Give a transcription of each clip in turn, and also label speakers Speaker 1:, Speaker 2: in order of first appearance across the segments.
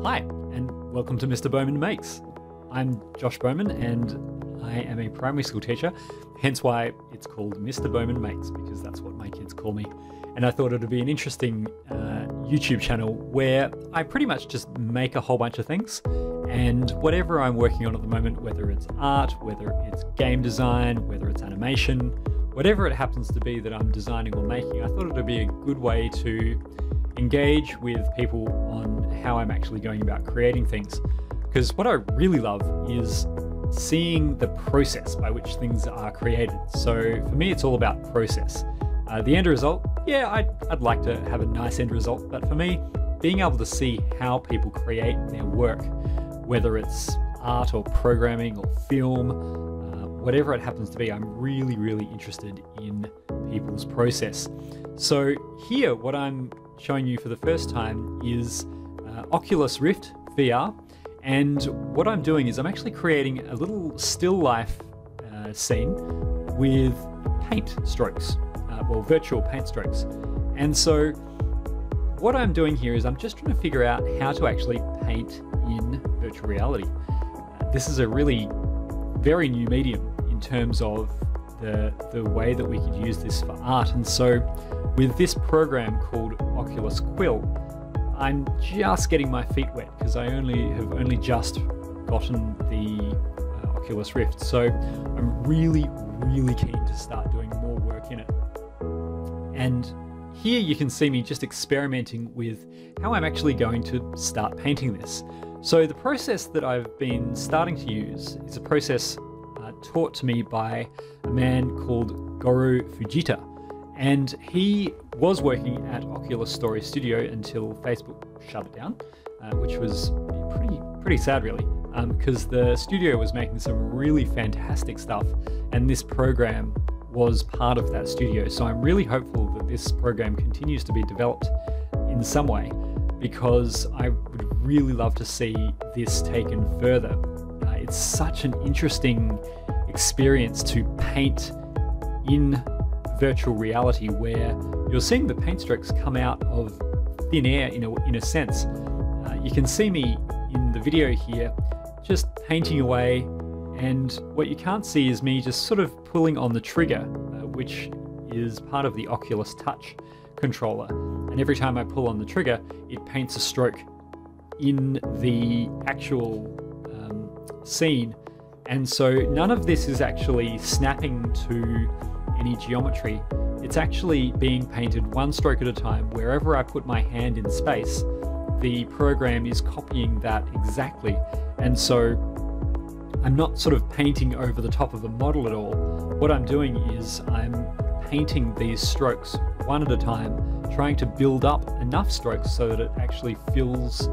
Speaker 1: Hi, and welcome to Mr. Bowman Makes. I'm Josh Bowman, and I am a primary school teacher, hence why it's called Mr. Bowman Makes, because that's what my kids call me. And I thought it would be an interesting YouTube channel where I pretty much just make a whole bunch of things, and whatever I'm working on at the moment, whether it's art, whether it's game design, whether it's animation, whatever it happens to be that I'm designing or making, I thought it would be a good way to engage with people on how I'm actually going about creating things. Because what I really love is seeing the process by which things are created. So for me, it's all about process. The end result, yeah, I'd like to have a nice end result, but for me, being able to see how people create their work, whether it's art or programming or film, whatever it happens to be, I'm really, really interested in people's process. So here, what I'm showing you for the first time is Oculus Rift VR, and what I'm doing is I'm actually creating a little still life scene with paint strokes, well, virtual paint strokes. And so what I'm doing here is I'm just trying to figure out how to actually paint in virtual reality. This is a really very new medium in terms of the way that we could use this for art. And so with this program called Oculus Quill, I'm just getting my feet wet because I have only just gotten the Oculus Rift. So I'm really, really keen to start doing more work in it. And here you can see me just experimenting with how I'm actually going to start painting this. So the process that I've been starting to use is a process taught to me by a man called Goro Fujita. And he was working at Oculus Story Studio until Facebook shut it down, which was pretty sad really, because the studio was making some really fantastic stuff, and this program was part of that studio. So I'm really hopeful that this program continues to be developed in some way, because I would really love to see this taken further. It's such an interesting experience to paint in virtual reality, where you're seeing the paint strokes come out of thin air in a sense. You can see me in the video here just painting away, and what you can't see is me just sort of pulling on the trigger, which is part of the Oculus Touch controller. And every time I pull on the trigger, it paints a stroke in the actual scene. And so none of this is actually snapping to any geometry. It's actually being painted one stroke at a time. Wherever I put my hand in space, the program is copying that exactly. And so I'm not sort of painting over the top of the model at all. What I'm doing is I'm painting these strokes one at a time, trying to build up enough strokes so that it actually fills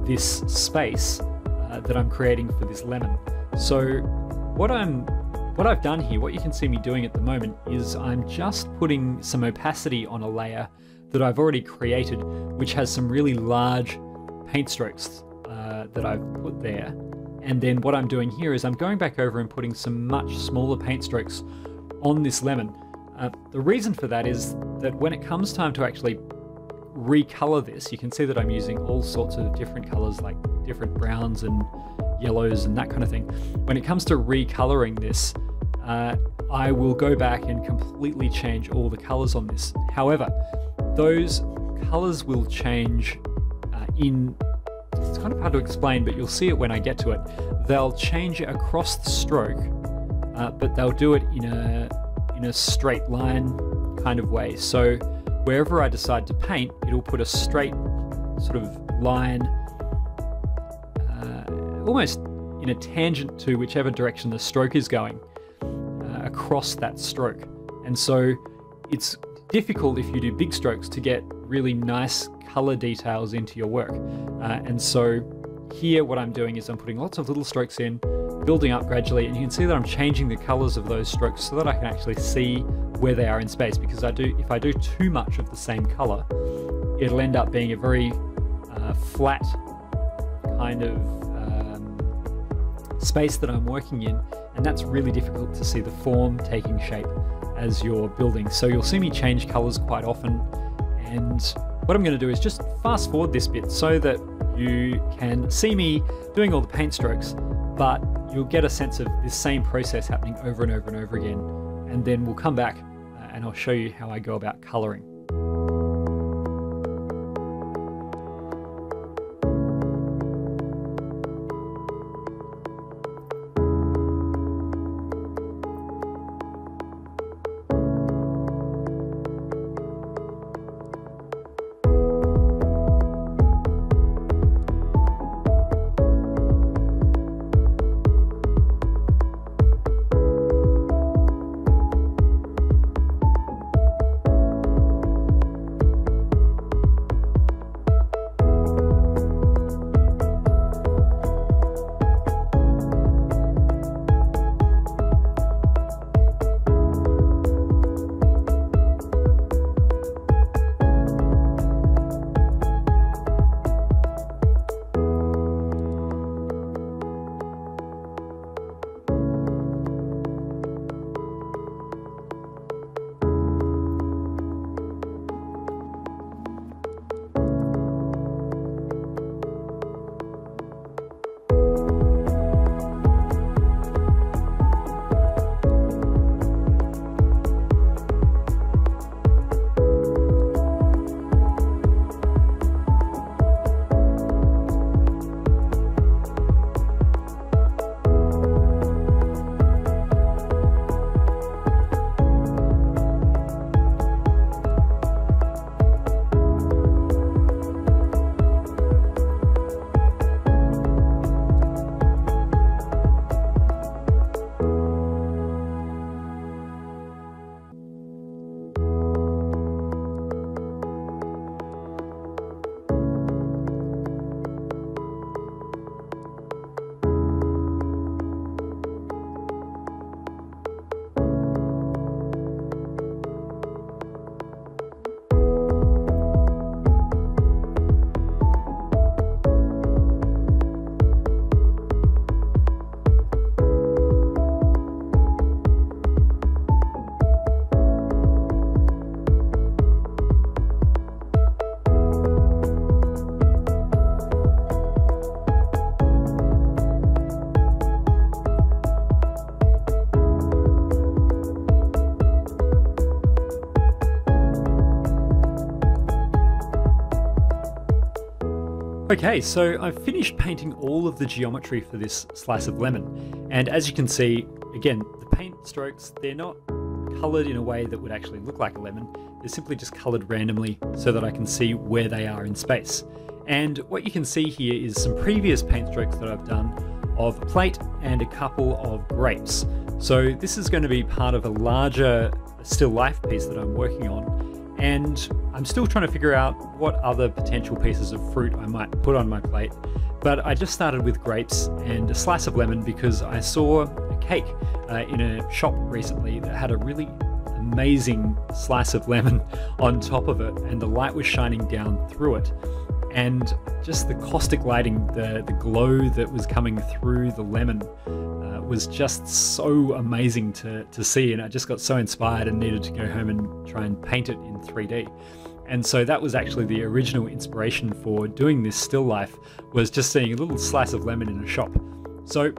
Speaker 1: this space that I'm creating for this lemon. So what I've done here, what you can see me doing at the moment, is I'm just putting some opacity on a layer that I've already created, which has some really large paint strokes that I've put there. And then what I'm doing here is I'm going back over and putting some much smaller paint strokes on this lemon. The reason for that is that when it comes time to actually recolor this, you can see that I'm using all sorts of different colors, like different browns and yellows and that kind of thing. When it comes to recoloring this, I will go back and completely change all the colors on this. However, those colors will change it's kind of hard to explain, but you'll see it when I get to it. They'll change it across the stroke, but they'll do it in a straight line kind of way. So wherever I decide to paint, it'll put a straight sort of line, almost in a tangent to whichever direction the stroke is going, across that stroke. And so it's difficult if you do big strokes to get really nice color details into your work. And so here what I'm doing is I'm putting lots of little strokes in, building up gradually, and you can see that I'm changing the colors of those strokes so that I can actually see where they are in space, because if I do too much of the same color, it'll end up being a very flat kind of space that I'm working in, and that's really difficult to see the form taking shape as you're building. So you'll see me change colors quite often, and what I'm going to do is just fast forward this bit so that you can see me doing all the paint strokes, but you'll get a sense of this same process happening over and over and over again. And then we'll come back and I'll show you how I go about coloring. Okay, so I've finished painting all of the geometry for this slice of lemon. And as you can see, again, the paint strokes, they're not colored in a way that would actually look like a lemon. They're simply just colored randomly so that I can see where they are in space. And what you can see here is some previous paint strokes that I've done of a plate and a couple of grapes. So this is going to be part of a larger still life piece that I'm working on. And I'm still trying to figure out what other potential pieces of fruit I might put on my plate. But I just started with grapes and a slice of lemon because I saw a cake in a shop recently that had a really amazing slice of lemon on top of it, and the light was shining down through it. And just the caustic lighting, the glow that was coming through the lemon was just so amazing to see, and I just got so inspired and needed to go home and try and paint it in 3D. And so that was actually the original inspiration for doing this still life, was just seeing a little slice of lemon in a shop. So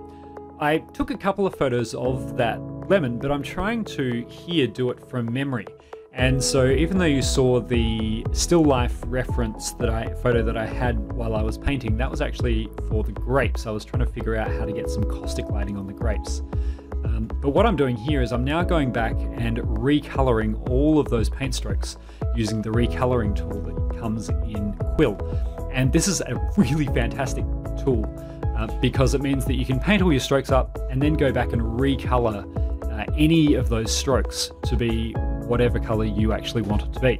Speaker 1: I took a couple of photos of that lemon, but I'm trying to here do it from memory. And so even though you saw the still life reference photo that I had while I was painting, that was actually for the grapes. I was trying to figure out how to get some caustic lighting on the grapes. But what I'm doing here is I'm now going back and recoloring all of those paint strokes using the recoloring tool that comes in Quill. And this is a really fantastic tool because it means that you can paint all your strokes up and then go back and recolor any of those strokes to be whatever color you actually want it to be.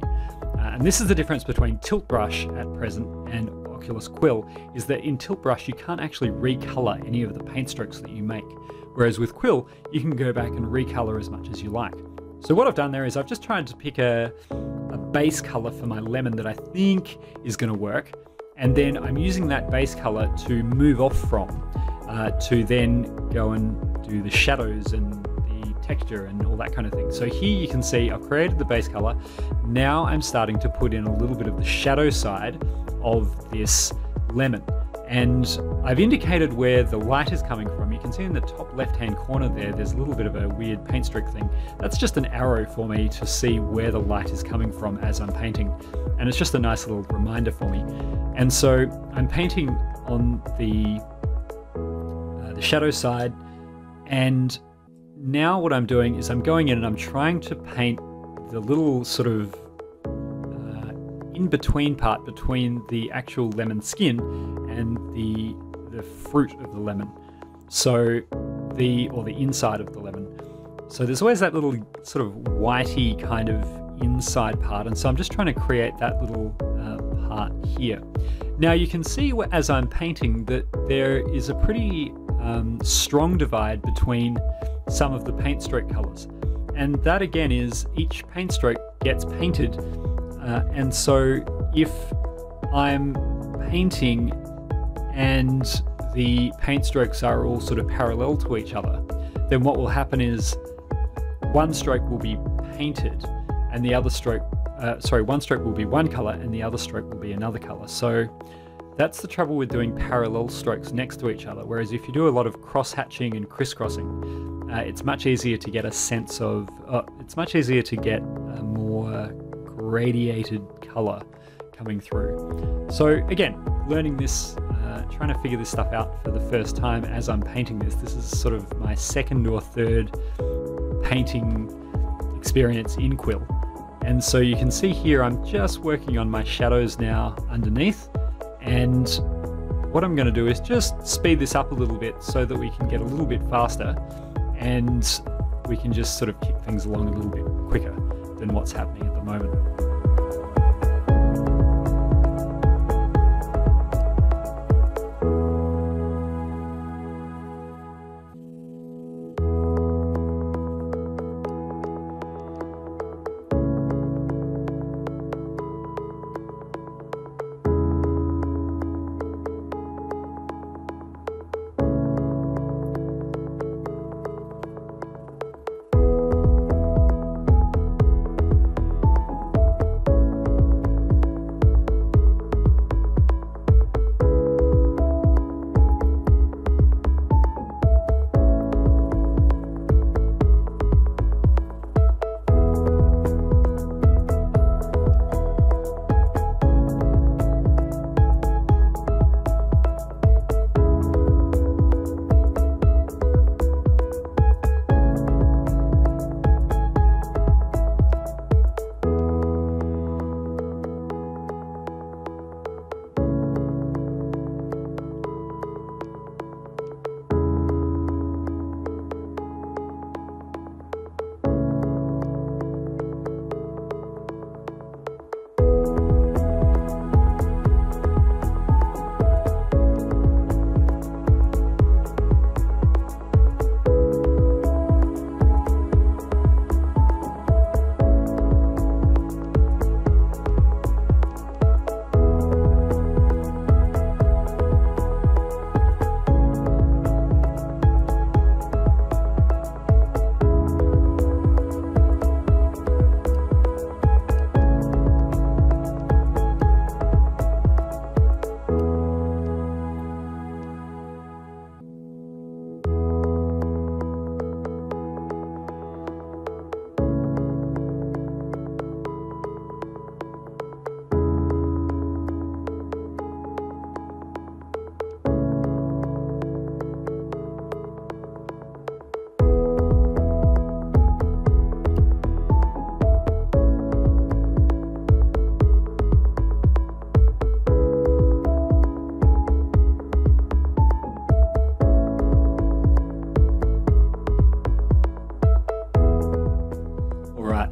Speaker 1: And this is the difference between Tilt Brush at present and Oculus Quill, is that in Tilt Brush you can't actually recolor any of the paint strokes that you make. Whereas with Quill, you can go back and recolor as much as you like. So what I've done there is I've just tried to pick a base color for my lemon that I think is going to work. And then I'm using that base color to move off from, to then go and do the shadows and the texture and all that kind of thing. So here you can see I've created the base color. Now I'm starting to put in a little bit of the shadow side of this lemon. And I've indicated where the light is coming from. You can see in the top left-hand corner there's a little bit of a weird paint streak thing. That's just an arrow for me to see where the light is coming from as I'm painting. And it's just a nice little reminder for me. And so I'm painting on the shadow side. And now what I'm doing is I'm going in and I'm trying to paint the little sort of in-between part between the actual lemon skin and the fruit of the lemon, so the inside of the lemon. So there's always that little sort of whitey kind of inside part, and so I'm just trying to create that little part here. Now you can see as I'm painting that there is a pretty strong divide between some of the paint stroke colors, and that again is each paint stroke gets painted. And so if I'm painting and the paint strokes are all sort of parallel to each other, then what will happen is one stroke will be painted and the other stroke, one stroke will be one color and the other stroke will be another color. So that's the trouble with doing parallel strokes next to each other. Whereas if you do a lot of cross-hatching and crisscrossing, it's much easier to get a sense of, it's much easier to get a more radiated color coming through. So again, learning this, trying to figure this stuff out for the first time as I'm painting this. This is sort of my second or third painting experience in Quill. And so you can see here, I'm just working on my shadows now underneath. And what I'm going to do is just speed this up a little bit so that we can get a little bit faster and we can just sort of kick things along a little bit quicker than what's happening at the moment.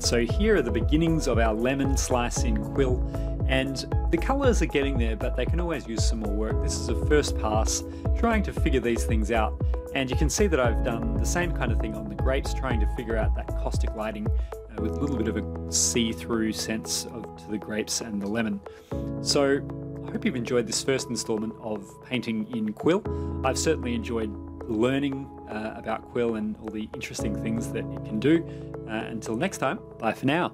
Speaker 1: So here are the beginnings of our lemon slice in Quill, and the colors are getting there, but they can always use some more work. This is a first pass, trying to figure these things out, and you can see that I've done the same kind of thing on the grapes, trying to figure out that caustic lighting with a little bit of a see-through sense to the grapes and the lemon. So I hope you've enjoyed this first installment of painting in Quill. I've certainly enjoyed learning about Quill and all the interesting things that it can do. Until next time, bye for now.